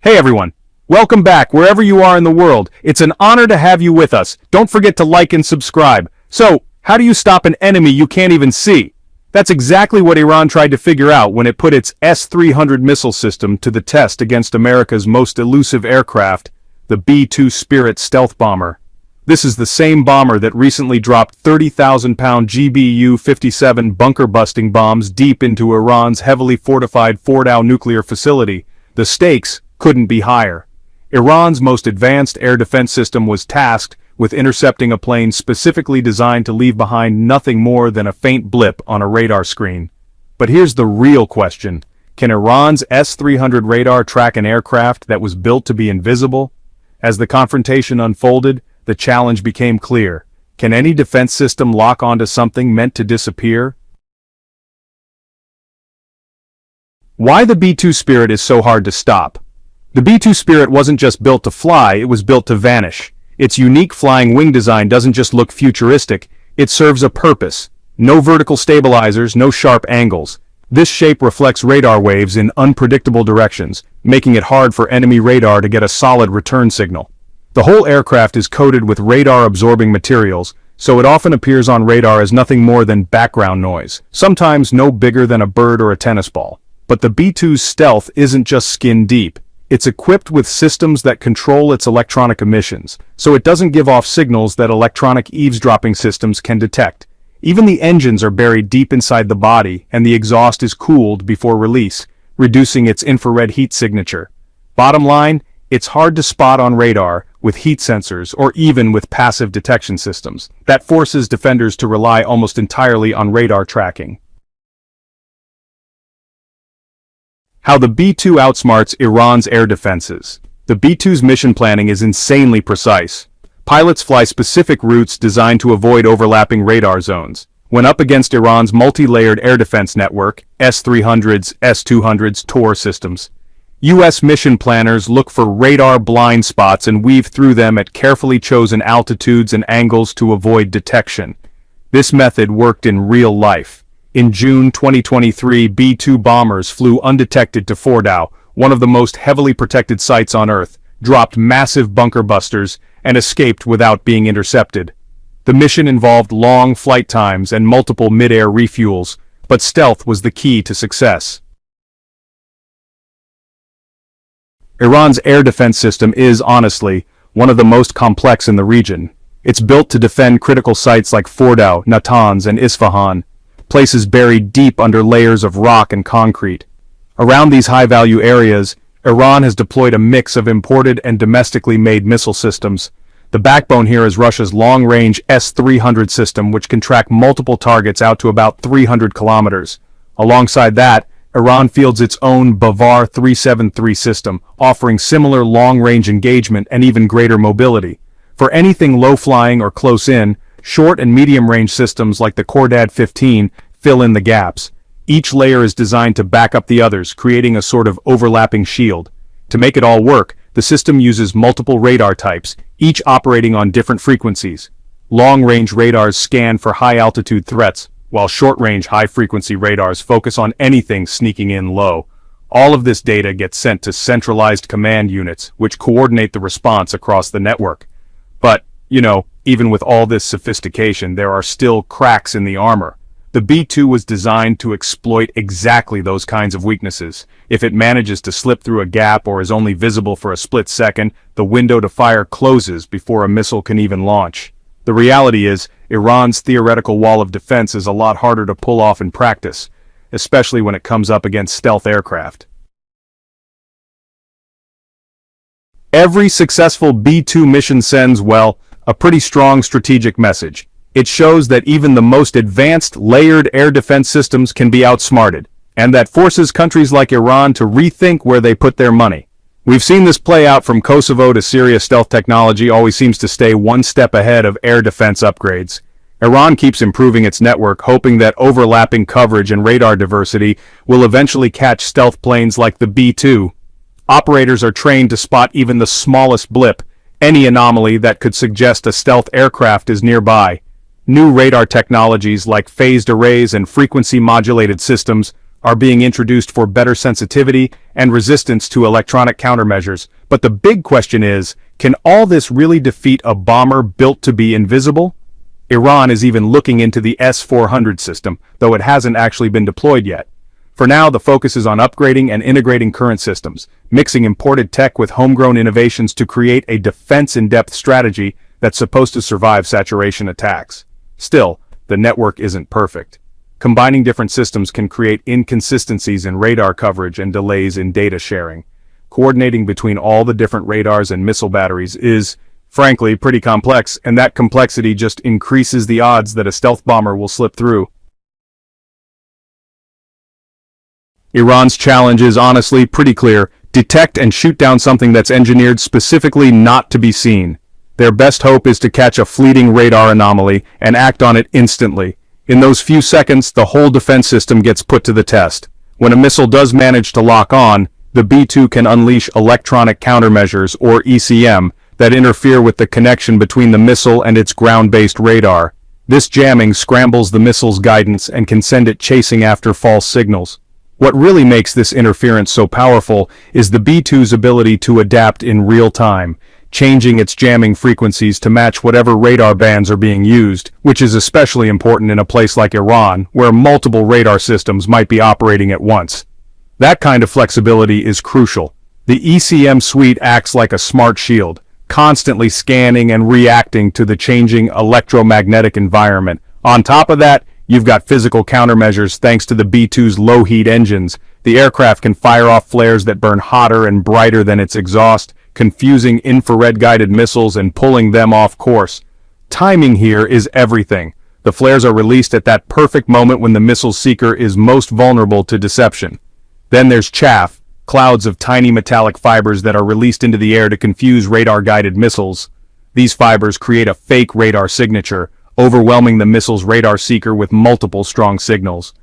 Hey everyone, welcome back wherever you are in the world. It's an honor to have you with us. Don't forget to like and subscribe. So, how do you stop an enemy you can't even see? That's exactly what Iran tried to figure out when it put its S-300 missile system to the test against America's most elusive aircraft, the B-2 Spirit stealth bomber. This is the same bomber that recently dropped 30,000-pound GBU-57 bunker-busting bombs deep into Iran's heavily fortified Fordow nuclear facility. The stakes couldn't be higher. Iran's most advanced air defense system was tasked with intercepting a plane specifically designed to leave behind nothing more than a faint blip on a radar screen. But here's the real question. Can Iran's S-300 radar track an aircraft that was built to be invisible? As the confrontation unfolded, the challenge became clear. Can any defense system lock onto something meant to disappear? Why the B-2 Spirit is so hard to stop? The B-2 Spirit wasn't just built to fly, it was built to vanish. Its unique flying wing design doesn't just look futuristic, it serves a purpose. No vertical stabilizers, no sharp angles. This shape reflects radar waves in unpredictable directions, making it hard for enemy radar to get a solid return signal. The whole aircraft is coated with radar-absorbing materials, so it often appears on radar as nothing more than background noise, sometimes no bigger than a bird or a tennis ball. But the B-2's stealth isn't just skin deep. It's equipped with systems that control its electronic emissions, so it doesn't give off signals that electronic eavesdropping systems can detect. Even the engines are buried deep inside the body, and the exhaust is cooled before release, reducing its infrared heat signature. Bottom line, it's hard to spot on radar, with heat sensors, or even with passive detection systems. That forces defenders to rely almost entirely on radar tracking. How the B-2 outsmarts Iran's air defenses. The B-2's mission planning is insanely precise. Pilots fly specific routes designed to avoid overlapping radar zones. When up against Iran's multi-layered air defense network, S-300s, S-200s, Tor systems, U.S. mission planners look for radar blind spots and weave through them at carefully chosen altitudes and angles to avoid detection. This method worked in real life. In June 2023, B-2 bombers flew undetected to Fordow, one of the most heavily protected sites on Earth, dropped massive bunker busters, and escaped without being intercepted. The mission involved long flight times and multiple mid-air refuels, but stealth was the key to success. Iran's air defense system is, honestly, one of the most complex in the region. It's built to defend critical sites like Fordow, Natanz, and Isfahan, places buried deep under layers of rock and concrete. Around these high-value areas, Iran has deployed a mix of imported and domestically made missile systems. The backbone here is Russia's long-range S-300 system, which can track multiple targets out to about 300 kilometers. Alongside that, Iran fields its own Bavar 373 system, offering similar long-range engagement and even greater mobility. For anything low-flying or close-in, short and medium-range systems like the Khordad 15 fill in the gaps. Each layer is designed to back up the others, creating a sort of overlapping shield. To make it all work, the system uses multiple radar types, each operating on different frequencies. Long-range radars scan for high-altitude threats, while short-range high-frequency radars focus on anything sneaking in low. All of this data gets sent to centralized command units, which coordinate the response across the network. But, even with all this sophistication, there are still cracks in the armor. The B-2 was designed to exploit exactly those kinds of weaknesses. If it manages to slip through a gap or is only visible for a split second, the window to fire closes before a missile can even launch. The reality is, Iran's theoretical wall of defense is a lot harder to pull off in practice, especially when it comes up against stealth aircraft. Every successful B-2 mission sends, well, a pretty strong strategic message. It shows that even the most advanced layered air defense systems can be outsmarted, and that forces countries like Iran to rethink where they put their money. We've seen this play out from Kosovo to Syria. Stealth technology always seems to stay one step ahead of air defense upgrades. Iran keeps improving its network, hoping that overlapping coverage and radar diversity will eventually catch stealth planes like the B-2. Operators are trained to spot even the smallest blip, any anomaly that could suggest a stealth aircraft is nearby. New radar technologies like phased arrays and frequency-modulated systems are being introduced for better sensitivity and resistance to electronic countermeasures. But the big question is, can all this really defeat a bomber built to be invisible? Iran is even looking into the S-400 system, though it hasn't actually been deployed yet. For now, the focus is on upgrading and integrating current systems, mixing imported tech with homegrown innovations to create a defense-in-depth strategy that's supposed to survive saturation attacks. Still, the network isn't perfect. Combining different systems can create inconsistencies in radar coverage and delays in data sharing. Coordinating between all the different radars and missile batteries is, frankly, pretty complex, and that complexity just increases the odds that a stealth bomber will slip through. Iran's challenge is honestly pretty clear: detect and shoot down something that's engineered specifically not to be seen. Their best hope is to catch a fleeting radar anomaly and act on it instantly. In those few seconds, the whole defense system gets put to the test. When a missile does manage to lock on, the B-2 can unleash electronic countermeasures, or ECM, that interfere with the connection between the missile and its ground-based radar. This jamming scrambles the missile's guidance and can send it chasing after false signals. What really makes this interference so powerful is the B-2's ability to adapt in real time, changing its jamming frequencies to match whatever radar bands are being used, which is especially important in a place like Iran, where multiple radar systems might be operating at once. That kind of flexibility is crucial. The ECM suite acts like a smart shield, constantly scanning and reacting to the changing electromagnetic environment. On top of that, you've got physical countermeasures thanks to the B-2's low-heat engines. The aircraft can fire off flares that burn hotter and brighter than its exhaust, confusing infrared-guided missiles and pulling them off course. Timing here is everything. The flares are released at that perfect moment when the missile seeker is most vulnerable to deception. Then there's chaff, clouds of tiny metallic fibers that are released into the air to confuse radar-guided missiles. These fibers create a fake radar signature, overwhelming the missile's radar seeker with multiple strong signals.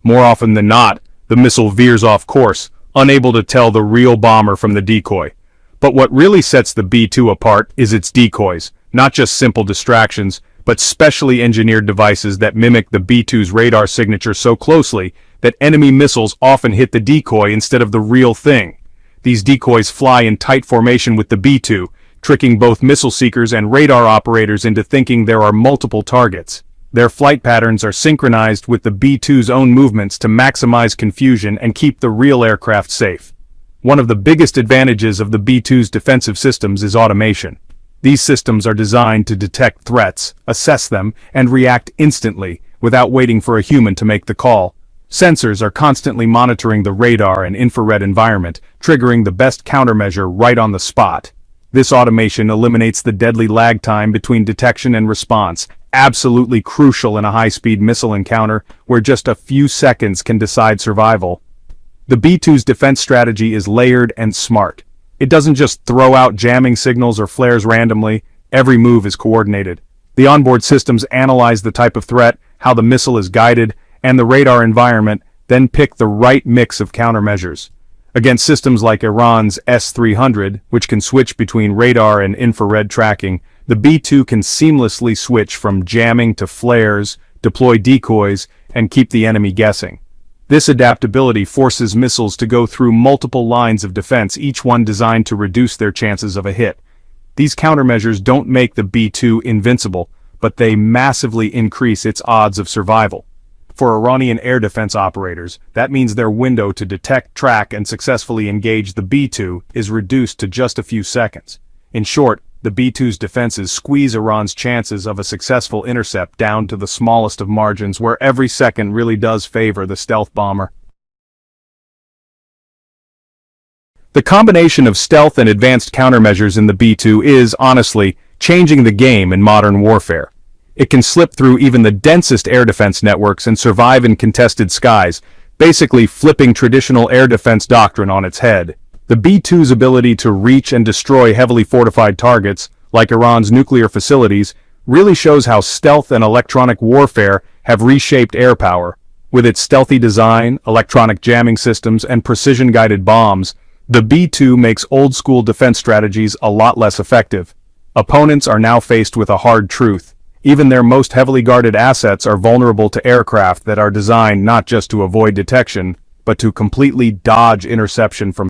More often than not, the missile veers off course, unable to tell the real bomber from the decoy. But what really sets the B-2 apart is its decoys, not just simple distractions, but specially engineered devices that mimic the B-2's radar signature so closely that enemy missiles often hit the decoy instead of the real thing. These decoys fly in tight formation with the B-2, tricking both missile seekers and radar operators into thinking there are multiple targets. Their flight patterns are synchronized with the B-2's own movements to maximize confusion and keep the real aircraft safe. One of the biggest advantages of the B-2's defensive systems is automation. These systems are designed to detect threats, assess them, and react instantly, without waiting for a human to make the call. Sensors are constantly monitoring the radar and infrared environment, triggering the best countermeasure right on the spot. This automation eliminates the deadly lag time between detection and response, absolutely crucial in a high-speed missile encounter where just a few seconds can decide survival. The B-2's defense strategy is layered and smart. It doesn't just throw out jamming signals or flares randomly, every move is coordinated. The onboard systems analyze the type of threat, how the missile is guided, and the radar environment, then pick the right mix of countermeasures. Against systems like Iran's S-300, which can switch between radar and infrared tracking, the B-2 can seamlessly switch from jamming to flares, deploy decoys, and keep the enemy guessing. This adaptability forces missiles to go through multiple lines of defense, each one designed to reduce their chances of a hit. These countermeasures don't make the B-2 invincible, but they massively increase its odds of survival. For Iranian air defense operators, that means their window to detect, track, and successfully engage the B-2 is reduced to just a few seconds. In short, the B-2's defenses squeeze Iran's chances of a successful intercept down to the smallest of margins, where every second really does favor the stealth bomber. The combination of stealth and advanced countermeasures in the B-2 is, honestly, changing the game in modern warfare. It can slip through even the densest air defense networks and survive in contested skies, basically flipping traditional air defense doctrine on its head. The B-2's ability to reach and destroy heavily fortified targets, like Iran's nuclear facilities, really shows how stealth and electronic warfare have reshaped air power. With its stealthy design, electronic jamming systems, and precision-guided bombs, the B-2 makes old-school defense strategies a lot less effective. Opponents are now faced with a hard truth. Even their most heavily guarded assets are vulnerable to aircraft that are designed not just to avoid detection, but to completely dodge interception from